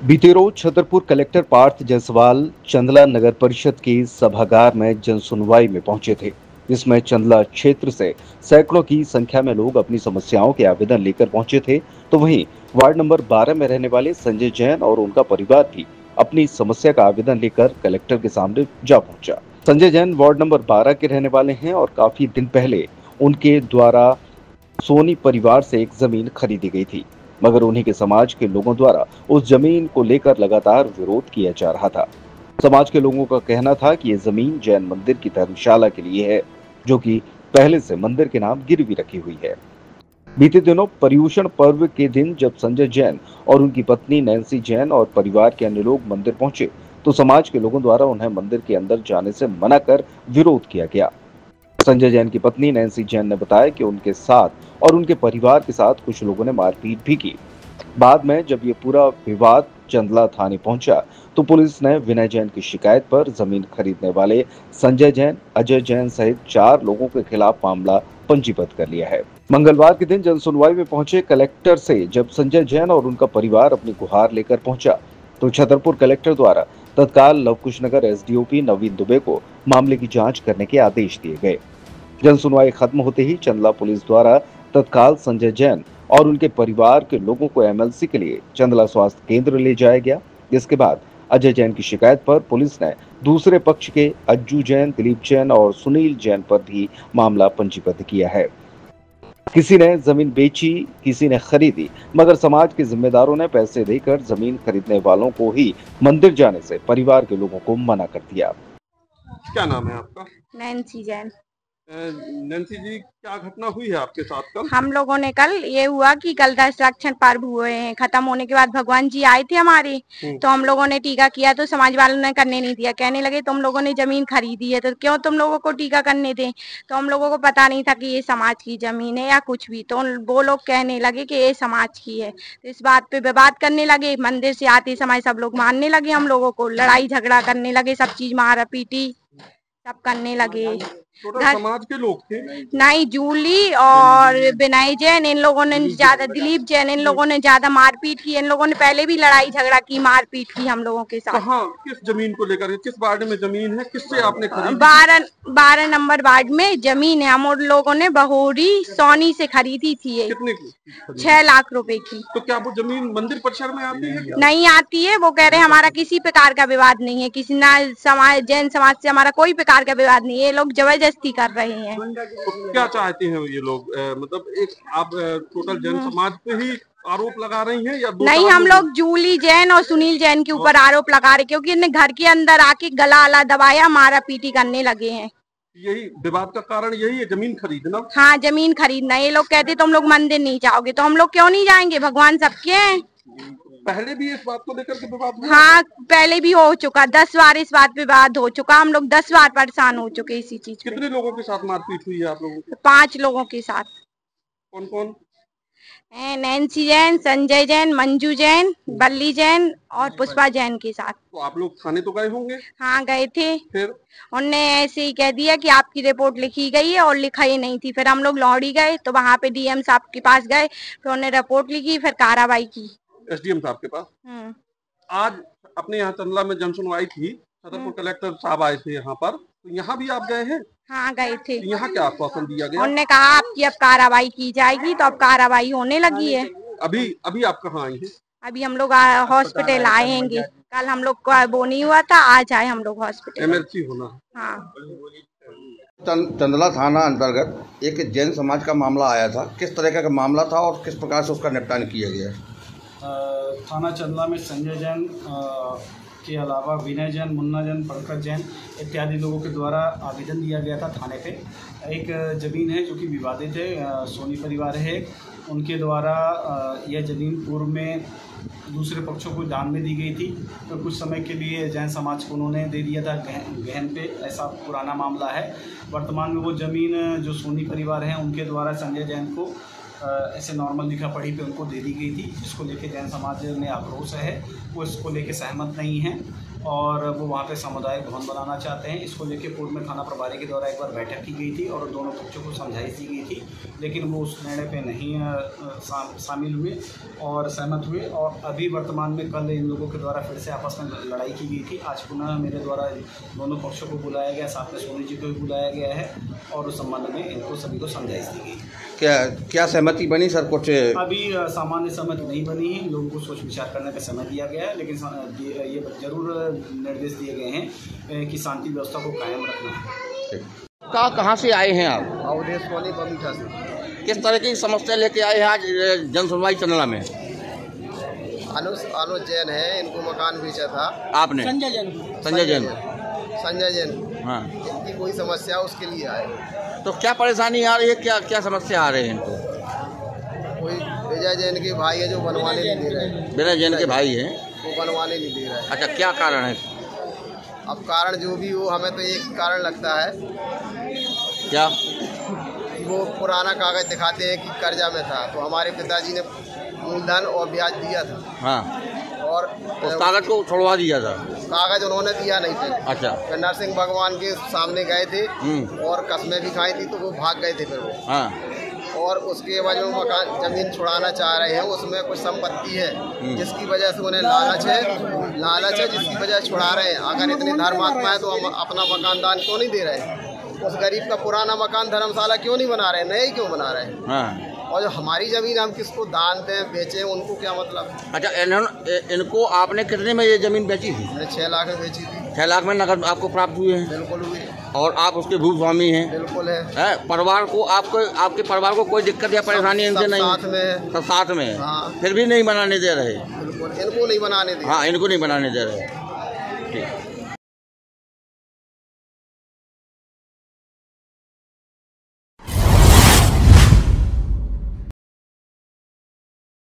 बीते रोज छतरपुर कलेक्टर पार्थ जायसवाल चंदला नगर परिषद की सभागार में जन सुनवाई में पहुंचे थे, जिसमें चंदला क्षेत्र से सैकड़ों की संख्या में लोग अपनी समस्याओं के आवेदन लेकर पहुंचे थे। तो वहीं वार्ड नंबर 12 में रहने वाले संजय जैन और उनका परिवार भी अपनी समस्या का आवेदन लेकर कलेक्टर के सामने जा पहुंचा। संजय जैन वार्ड नंबर 12 के रहने वाले हैं और काफी दिन पहले उनके द्वारा सोनी परिवार से एक जमीन खरीदी गई थी, मगर उन्हीं के समाज के लोगों द्वारा उस जमीन को लेकर लगातार विरोध किया जा रहा था। समाज के लोगों का कहना था कि ये जमीन जैन मंदिर की धर्मशाला के लिए है, जो कि पहले से मंदिर के नाम गिरवी रखी हुई है। बीते दिनों पर्युषण पर्व के दिन जब संजय जैन और उनकी पत्नी नैन्सी जैन और परिवार के अन्य लोग मंदिर पहुंचे, तो समाज के लोगों द्वारा उन्हें मंदिर के अंदर जाने से मना कर विरोध किया गया। संजय जैन की पत्नी नैन्सी जैन ने बताया कि उनके साथ और उनके परिवार के साथ कुछ लोगों ने मारपीट भी की। बाद में जब ये पूरा विवाद चंदला थाने पहुंचा, तो पुलिस ने विनय जैन की शिकायत पर जमीन खरीदने वाले संजय जैन, अजय जैन सहित 4 लोगों के खिलाफ मामला पंजीबद्ध कर लिया है। मंगलवार के दिन जनसुनवाई में पहुंचे कलेक्टर से जब संजय जैन और उनका परिवार अपनी गुहार लेकर पहुंचा, तो छतरपुर कलेक्टर द्वारा तत्काल लवकुश नगर एसडीओपी नवीन दुबे को मामले की जांच करने के आदेश दिए गए। जनसुनवाई खत्म होते ही चंदला पुलिस द्वारा तत्काल संजय जैन और उनके परिवार के लोगों को एमएलसी के लिए चंदला स्वास्थ्य केंद्र ले जाया गया। जिसके बाद अजय जैन की शिकायत पर पुलिस ने दूसरे पक्ष के अज्जू जैन, दिलीप जैन और सुनील जैन पर भी मामला पंजीबद्ध किया है। किसी ने जमीन बेची, किसी ने खरीदी, मगर समाज के जिम्मेदारों ने पैसे देकर जमीन खरीदने वालों को ही मंदिर जाने से परिवार के लोगों को मना कर दिया। क्या नाम है आपका? नैन्सी जैन। नैन्सी जी, क्या घटना हुई है आपके साथ कल? हम लोगों ने कल ये हुआ कि कल दशाक्षर पर्व हुए हैं, खत्म होने के बाद भगवान जी आए थे हमारे, तो हम लोगों ने टीका किया तो समाज वालों ने करने नहीं दिया। कहने लगे तुम लोगों ने जमीन खरीदी है तो क्यों तुम लोगों को टीका करने दें। तो हम लोगों को पता नहीं था कि ये समाज की जमीन है या कुछ भी, तो वो लोग कहने लगे कि ये समाज की है। तो इस बात पे विवाद करने लगे। मंदिर से आते समय सब लोग मारने लगे, हम लोगों को लड़ाई झगड़ा करने लगे, सब चीज मारा पीटी सब करने लगे। समाज के लोग थे? नहीं, जूली और विनय जैन इन लोगों ने ज्यादा, दिलीप जैन इन लोगों ने ज्यादा मारपीट की। इन लोगों ने पहले भी लड़ाई झगड़ा की, मारपीट की हम लोगों के साथ। कहाँ, किस जमीन को लेकर, किस वार्ड में जमीन है, किससे आपने खरीदी? 12 नंबर वार्ड में जमीन है। हम उन लोगों ने बहोरी सोनी से खरीदी थी। ये कितने की? 6 लाख रुपए की। तो क्या वो जमीन मंदिर परिसर में आती है? नहीं आती है। वो कह रहे हमारा किसी प्रकार का विवाद नहीं है, किसी ना समाज, जैन समाज से हमारा कोई प्रकार का विवाद नहीं है। ये लोग जबरदस्ती कर रहे हैं। तो क्या चाहते हैं ये लोग? मतलब एक आप टोटल जैन समाज पे ही आरोप लगा रही हैं या नहीं, हम लोग जूली जैन और सुनील जैन के ऊपर आरोप लगा रहे, क्योंकि इन्हें घर के अंदर आके गला आला दबाया, मारा पीटी करने लगे हैं। यही विवाद का कारण यही है, जमीन खरीदना? हाँ, जमीन खरीदना। ये लोग कहते तुम लोग मंदिर नहीं जाओगे, तो हम लोग क्यों नहीं जाएंगे? भगवान सबके हैं। पहले भी इस बात को लेकर के विवाद हुआ? हाँ, पहले भी हो चुका, 10 बार इस बात पे विवाद हो चुका। हम लोग 10 बार परेशान हो चुके इसी चीज। कितने लोगों के साथ मारपीट हुई है आप लोगों की? 5 लोगों के साथ। कौन कौन? नैन्सी जैन, संजय जैन, मंजू जैन, बल्ली जैन और पुष्पा जैन के साथ। तो आप लोग थाने तो गए होंगे? हाँ, गए थे। फिर उनने ऐसे ही कह दिया कि आपकी रिपोर्ट लिखी गई है, और लिखा ही नहीं थी। फिर हम लोग लौड़ी गए तो वहाँ पे डीएम साहब के पास गए, फिर उन्होंने रिपोर्ट लिखी, फिर कार्रवाई की। एसडीएम साहब के पास? आज अपने यहाँ चंदला में जनसुनवाई थी, छतरपुर कलेक्टर साहब आए थे यहाँ पर, तो यहाँ भी आप गए हैं? हाँ, गए थे। यहाँ क्या आश्वासन दिया गया? उन्होंने कहा आपकी अब कार्रवाई की जाएगी, तो अब कार्रवाई होने लगी है। अभी आप कहाँ आई हैं? अभी हम लोग हॉस्पिटल आएंगे। कल हम लोग का वो नहीं हुआ था, आज आए हम लोग हॉस्पिटल। एमएलसी होना? हाँ। चंदला थाना अंतर्गत एक जैन समाज का मामला आया था। किस तरह का मामला था और किस प्रकार से उसका निपटान किया गया? थाना चंदला में संजय जैन के अलावा विनय जैन, मुन्ना जैन, पंकज जैन इत्यादि लोगों के द्वारा आवेदन दिया गया था थाने पे। एक ज़मीन है जो कि विवादित है, सोनी परिवार है, उनके द्वारा यह ज़मीन पूर्व में दूसरे पक्षों को दान में दी गई थी, तो कुछ समय के लिए जैन समाज को उन्होंने दे दिया था गहन पे। ऐसा पुराना मामला है। वर्तमान में वो ज़मीन जो सोनी परिवार है उनके द्वारा संजय जैन को ऐसे नॉर्मल लिखा पढ़ी पे उनको दे दी गई थी, जिसको लेके जैन समाज में आक्रोश है, वो इसको लेके सहमत नहीं है और वो वहाँ पे सामुदायिक भवन बनाना चाहते हैं। इसको लेके पूर्व में थाना प्रभारी के द्वारा एक बार बैठक की गई थी और दोनों पक्षों को समझाइश दी गई थी, लेकिन वो उस निर्णय पे नहीं शामिल हुए और सहमत हुए। और अभी वर्तमान में कल इन लोगों के द्वारा फिर से आपस में लड़ाई की गई थी। आज पुनः मेरे द्वारा दोनों पक्षों को बुलाया गया, साथ में सोनी जी को भी बुलाया गया है और उस संबंध में इनको सभी को समझाइश दी गई। क्या सहमति बनी सर? कुछ अभी सामान्य सहमति नहीं बनी है, लोगों को सोच विचार करने का समय दिया गया है, लेकिन ये जरूर निर्देश दिए गए हैं कि शांति व्यवस्था को कायम रखना है। कहाँ से आए हैं आप? अवधेश वाली बमीठा से। किस तरह की समस्या लेके आए हैं आज जन सुनवाई चंदला में? अनुज जैन है, इनको मकान बेचा था आपने? संजय जैन। हाँ, इनकी कोई समस्या उसके लिए आए। तो क्या परेशानी आ रही है, क्या समस्या आ रही है इनको? कोई विजय जैन के भाई है जो बनवाने नहीं दे रहे। विजय जैन के भाई हैं, वो बनवाने नहीं दे रहा है। अच्छा, क्या कारण है? अब कारण जो भी हो, हमें तो एक कारण लगता है क्या कि वो पुराना कागज दिखाते हैं कि कर्जा में था, तो हमारे पिताजी ने मूलधन और ब्याज दिया था। हाँ, और उस कागज को छुड़वा दिया था। कागज उन्होंने दिया नहीं थे। अच्छा, फिर नरसिंह भगवान के सामने गए थे और कस्में भी खाई थी, तो वो भाग गए थे फिर वो। हाँ, और उसके बाद जो मकान जमीन छुड़ाना चाह रहे हैं, उसमें कुछ संपत्ति है जिसकी वजह से उन्हें लालच है जिसकी वजह से छुड़ा रहे हैं। अगर इतने धर्मात्मा है तो हम अपना मकान दान क्यों नहीं दे रहे हैं? उस गरीब का पुराना मकान धर्मशाला क्यों नहीं बना रहे हैं, नए क्यों बना रहे हैं? हाँ। और जो हमारी जमीन हम किसको दान दें, बेचें, उनको क्या मतलब? अच्छा, इनको आपने कितने में ये जमीन बेची थी? हमने 6 लाख में बेची थी। 6 लाख में नगद आपको प्राप्त हुए हैं? बिल्कुल हुए। और आप उसके भूस्वामी हैं? बिल्कुल है। परिवार को आपके परिवार को कोई दिक्कत या परेशानी इनसे नहीं? साथ में है। सब साथ में है। हाँ। फिर भी नहीं बनाने दे रहे? बिल्कुल, इनको नहीं बनाने दे। हाँ, इनको नहीं बनाने दे रहे। ठीक।